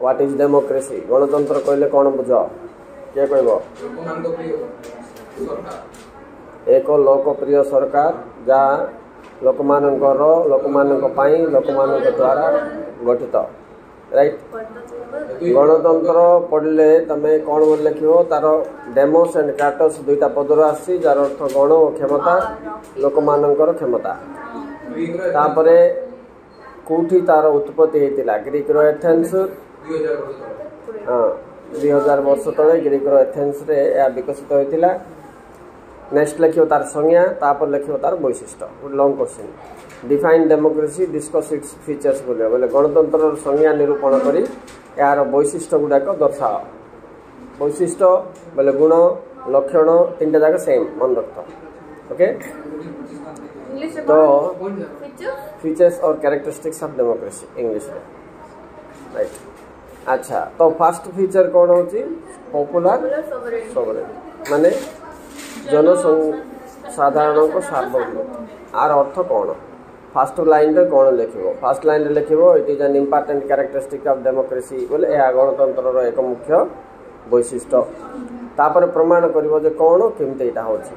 What is democracy गणतंत्र कहले कौन बुझ किए कहब एक लोकप्रिय सरकार जहाँ लोक द्वारा गठित राइट गणतंत्र पढ़ले तमें कौन बोल लिख तार डेमोस एंड क्राटस दुईटा पदर आसी जार अर्थ गण और क्षमता लोक क्षमता तापरे कौटी तार उत्पत्ति होता ग्रीक एथेन्स हाँ 2000 वर्ष तले ग्रीक एथेन्स रे या विकसित होता नेक्स्ट लिखो तार संज्ञा तापर लिखो तार वैशिष्ट्य long question define democracy discuss its features बोले बोले गणतंत्र संज्ञा निरूपण करी यार वैशिष्ट्य गुड़ाक दर्शाओ वैशिष्ट्य बोले गुण लक्षण तीन जाक सेम मन रख ओके तो फीचर्स और कैरेक्टरिस्टिक्स ऑफ डेमोक्रेसी इंग्लिश में राइट अच्छा तो फर्स्ट फीचर कौन होची पॉपुलर सोवरेन माने जनसाधारण को सार्वभौम आर अर्थ कौन फास्ट लाइन रे कौन लिखिबो फास्ट लाइन रे लिखिबो it is an important characteristic of democracy बोले या गणतंत्र रो एक मुख्य वैशिष्ट्य तापर प्रमाण करिवो जे कौन केमते एटा होची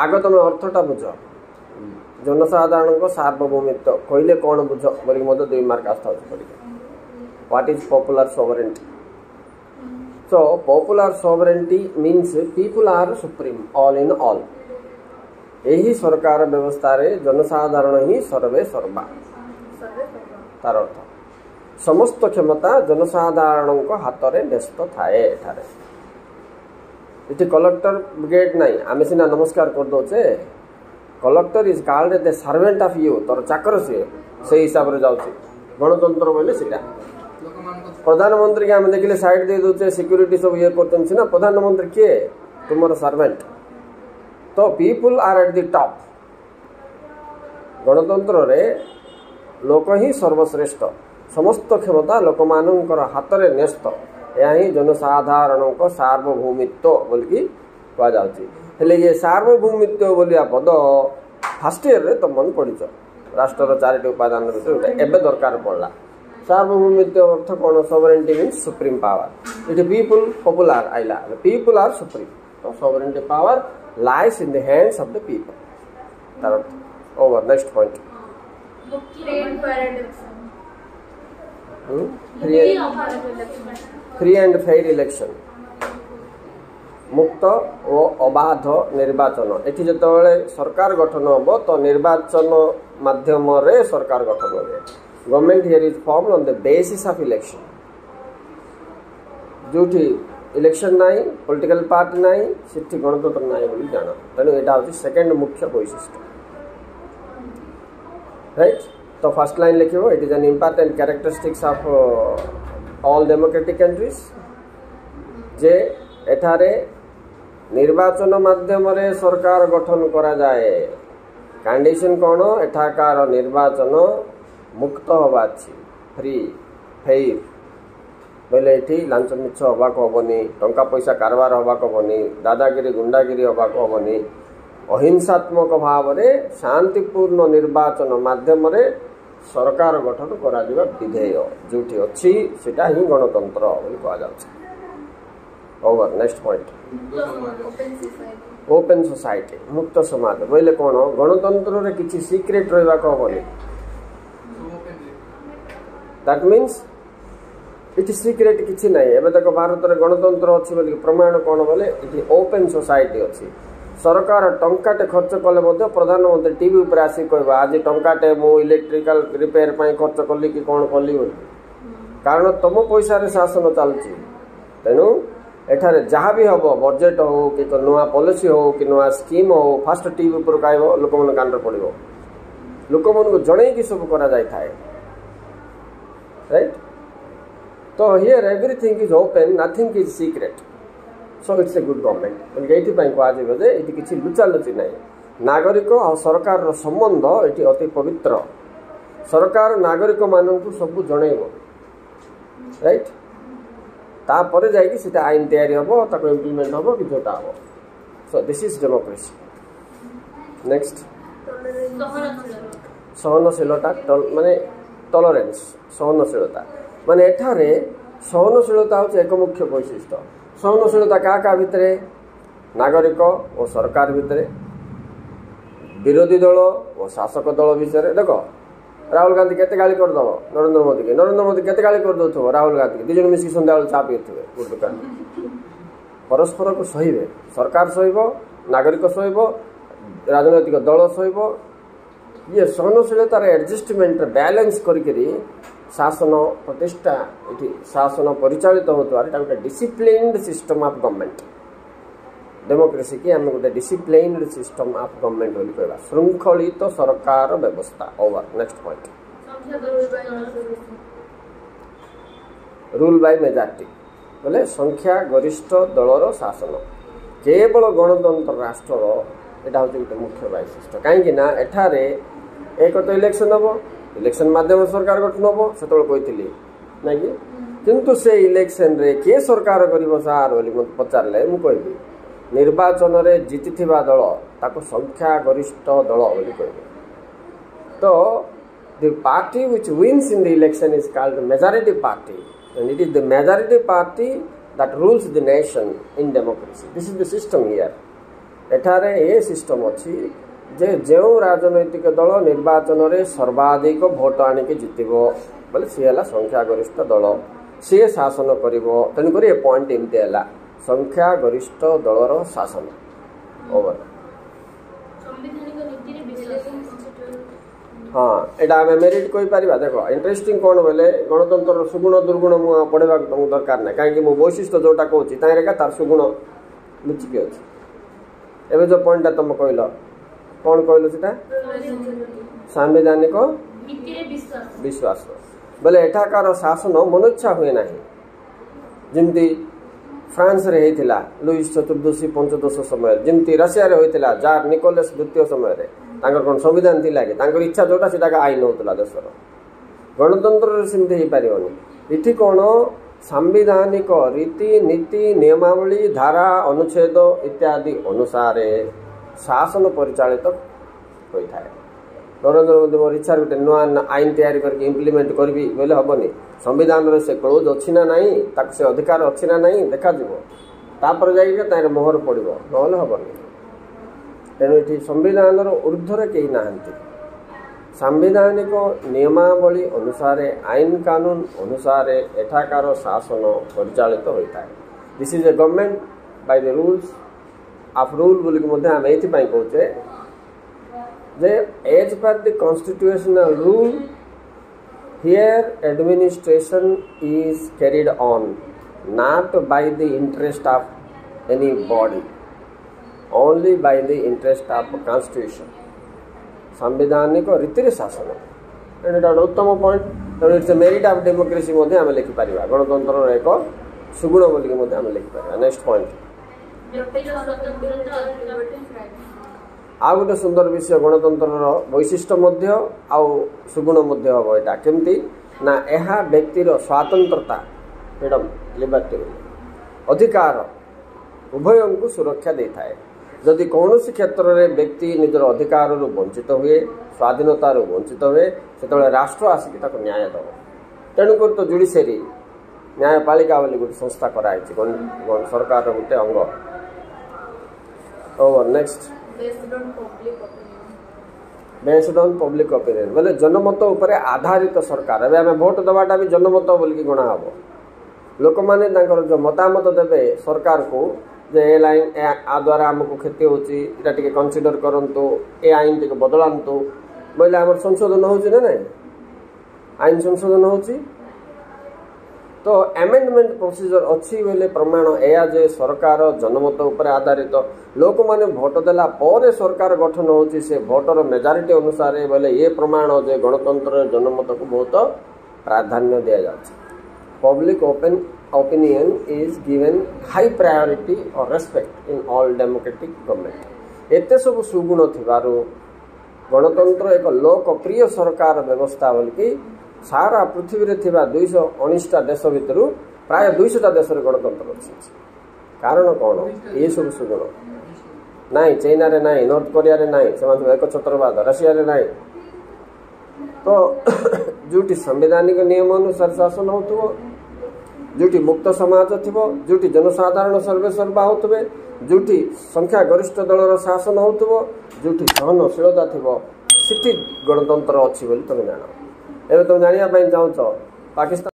आगो तमे अर्थटा बुझो जनसाधारण को सार्वभौमित्व कहले कौन बुझो बोली मते 2 मार्क आस्था होची पड़ी what is popular sovereignty so popular sovereignty means people are supreme all in all यही सरकार व्यवस्था रे जनसाधारण ही सर्वे सर्वा तार अर्थ समस्त क्षमता जनसाधारण को हाथ में न्यस्त थाए इति कलेक्टर ब्रिगेड नहीं आम सीना नमस्कार कर दौचे collector is called the servant of you तोर चाकर से हिसाब रे जाउची गणतंत्र बोले सीटा प्रधानमंत्री के आम देखिले साइड दे दौचे सिक्यूरीटी सब ये करतन ना प्रधानमंत्री किए तुमर सर्वेंट तो people are at the top गणतंत्र रे लोक ही सर्वश्रेष्ठ समस्त क्षमता लोक मानकर हाथ में न्यस्त या ही जनसाधारण को सार्वभौमित्व बोलिकी कह जाए ये सार्वभौमित्व बोलिया पद फास्ट ईयर रे तो मन पड़ राष्ट्र 4टी उपादान भर एवं दरकार पड़ा सार्वभौमित्व अर्थ कौन sovereignty means supreme power it people popular आइला पीपुल आर सुप्रीम तो sovereignty power lies in the hands of the people. Over. Next point. Free and fair election. मुक्त और अबाध निर्वाचन एठी जतबेले सरकार गठन होबो तो निर्वाचन माध्यम रे सरकार गठन होबे government here is formed on the basis of election जोठी इलेक्शन नाई पॉलिटिकल पार्टी नाई सिटी गणतंत्र नाई बोली जाना तेणु यहाँ हूँ सेकेंड मुख्य वैशिष्ट्य राइट तो फर्स्ट लाइन लिखो it is an important characteristics of all democratic countries जे एठारे निर्वाचन माध्यम रे सरकार गठन करा जाए कंडीशन कौन एठाकार निर्वाचन मुक्त होगा फ्री फेयर बोले ये लांच मिछ हवाक हेनी टंका पैसा कारबार हवाक हेनी दादागिरी गुंडागिरी हवाक हेनी अहिंसात्मक भाव में शांतिपूर्ण निर्वाचन माध्यम रे सरकार गठन करा विधेय जोटी अच्छी सेटा ही गणतंत्र बोली कह जाउछि over next point open society मुक्त समाज बोले कौन गणतंत्र रे किछि सीक्रेट रहिबा को हेनी दैट मीन्स इट सीक्रेट किसी ना एवं तक भारत में गणतंत्र अच्छी बोल प्रमाण कौन बोले ये ओपन सोसाइटी अच्छी सरकार टंकाटे खर्च कले प्रधानमंत्री टीवी पर आसिक कह आज टंकाटे मु इलेक्ट्रिकल रिपेयर खर्च कली कि कौन कली कारण तुम पैसा रे शासन चलती तेणु एठारे जहाँ भी हम बजेट हो कि नुआ पॉलिसी हो कि नुआ स्कीम हो फास्ट टीवी पर कह लोक मन कान पड़ो लोक मन को जन सब करा जाए राइट तो here everything is open nothing is secret so it's a good government ये कहुजे ये किसी लुचालुची ना नागरिक और सरकार संबंध ये अति पवित्र सरकार नागरिक मानू सब जनइब राइट तापर जाकि आईन तैयारी हम इम्प्लीमेंट हम कि जोटा हम so this is democracy next सहनशीलता माने टॉलरेंस सहनशीलता माने एठारे सहनशीलता हूँ एक मुख्य वैशिष्ट्य। सहनशीलता क्या भितर नागरिक और सरकार भितर, विरोधी दल और शासक दल विषय। देख राहुल गांधी केते गाली करदब नरेंद्र मोदी के, नरेंद्र मोदी केते गाली करदे राहुल गांधी के, दिज मिसिक सन्ध्या चा पीथे गोटे दुकान। परस्पर को सहिबे, सरकार सहिब, नागरिक सहिब, राजनैतिक दल सहिब। ये सहनशीलतार एडजस्टमेंट बैलेंस करी शासन प्रतिष्ठा ये शासन परिचालित होता गोटे disciplined system of government. Democracy की आम गोटे डिसिप्लिन्ड सिस्टम ऑफ गवर्नमेंट बोली कहवा, श्रृंखलित सरकार व्यवस्था। Over next point, rule by majority बोले संख्या गरिष्ठ दलर शासन। केवल गणतंत्र राष्ट्र यहाँ हूँ गोटे मुख्य वैशिष्ट्य। कहीं एठारे एक तो इलेक्शन हम, इलेक्शन माध्यम सरकार गठन हम से कही ना कि, किंतु से इलेक्शन रे किए सरकार कर सार बोली पचारे मुझे निर्वाचन रे जीति दल ताको संख्या गरिष्ठ दल बोली कह। तो the party which wins in the election is called majority party and it is the majority party that rules the nation in democracy. This is the system here. एठारे ये सिस्टम अच्छी जे जो राजनैतिक दल निर्वाचन रे सर्वाधिक भोट आनिके जितबो बोले सी है संख्या गरिष्ठ दल, सी शासन करिवो। तेणुक ये पॉइंट एमती है संख्या गरिष्ठ दलर शासन। ओवर हाँ एटा आम मेरिट कही पार। देख इंटरेस्टिंग कौन बोले गणतंत्र सुगुण दुर्गुण मुझे पढ़ा तुमको दरकार ना, कहीं वैशिष्ट्य जोटा कहूँ तार सुगुण लुचिकी अच्छे। एवं जो पॉइंटा तुम कहल कौन कहल से सांविधानिक विश्वास बोले एठाकार शासन मनुच्छा हुए ना। जमती फ्रांस रे होता लुईस चतुर्दशी पंचदश समय, जमती रशिया रे होता जार निकोलस द्वितीय समय कौन संविधान थी कि इच्छा जोटा से आईन होता देशर। गणतंत्र सेमती हो पारनी। इटी कौन सांविधानिक रीति नीति नियमावली धारा अनुच्छेद इत्यादि अनुसार शासन परिचालित होता है। नरेंद्र मोदी मोर इच्छा गोटे नुआ आईन तैयारी करके इम्प्लीमेंट करी बोले हेनी। संविधान से क्लोज अच्छी ना ना से अधिकार अच्छी ना ना देखा तापर जाकर मोहर पड़ो ना हेनी। तेणु ये संविधान ऊर्ध्वर कहीं ना सांविधानिक नियमावली अनुसार आईन कानून अनुसार एठाकार शासन परिचालित होता है। This is a government by the rules of rule बोलिक आम ये कहचे जे as per the constitutional rule here administration is carried on not by the interest of any body, only by the interest of constitution. सांविधानिक रीति शासन एटा उत्तम point. तेणु इट्स मेरिट ऑफ डेमोक्रेसी आम लिखिपर गणतंत्र एक सुगुण बोलिक आम लिखिपर। नेक्स्ट पॉइंट आउ गोटे सुंदर विषय गणतंत्र वैशिष्ट्य आउ सुगुण हम यहाँ केमती ना यह व्यक्तिर स्वातंत्रता फ्रीडम लिबर्टी अधिकार उभय को सुरक्षा दे था। जदि कौन क्षेत्र में व्यक्ति निजर अधिकार वंचित हुए स्वाधीनतार वंचित हुए से राष्ट्र आसिक न्याय दब। तेणुक तो जुडिशियरी न्यायपालिका बोली गोटे संस्था कराई सरकार गोटे अंग। Over next based on public opinion बोले जनमत उपर आधारित सरकार। एवं आम भोट दबाटा भी जनमत बोलिकी गणा हम। लोक मैंने जो मतामत देवे सरकार को जे ए लाइन आ द्वारा आमको क्षति होची कनसीडर करंतु ए आईन टे बदलांतु बोले आम संशोधन होची ना नहीं आईन संशोधन होची। तो एमेंडमेंट प्रोसीजर अच्छी बोले प्रमाण या जे सरकार जनमत उपर आधारित लोक मैंने भोट देला पर सरकार गठन होची से भोटर मेजॉरिटी अनुसार बोले ये प्रमाण जे गणतंत्र जनमत को बहुत प्राधान्य दिया जाए। Public opinion is given high priority और respect in all democratic government. एते सब सुगुण थिबारु गणतंत्र एक लोकप्रिय सरकार व्यवस्था बोलिकी सारा पृथ्वी रे थिबा 219टा देश भितर प्राय 200टा देश रे गणतंत्र अछि। कारण कौन ये सब सुगुण नाई चाइना रे नाई नॉर्थ कोरिया रे नाई से एक छत्रवाद रशिया रे नाई। तो जोटी संवैधानिक नियम अनुसार शासन होतो जोटी मुक्त समाज थिबो जोटी जनसाधारण सर्वे सर्वा होतबे जोटी संख्या गरिष्ठ दलर शासन होतबो जोटी सहनशीलता थिबो सिटी गणतंत्र अछि बोली तुम जानो एबे तुम जानिया पई चाहौ पाकिस्तान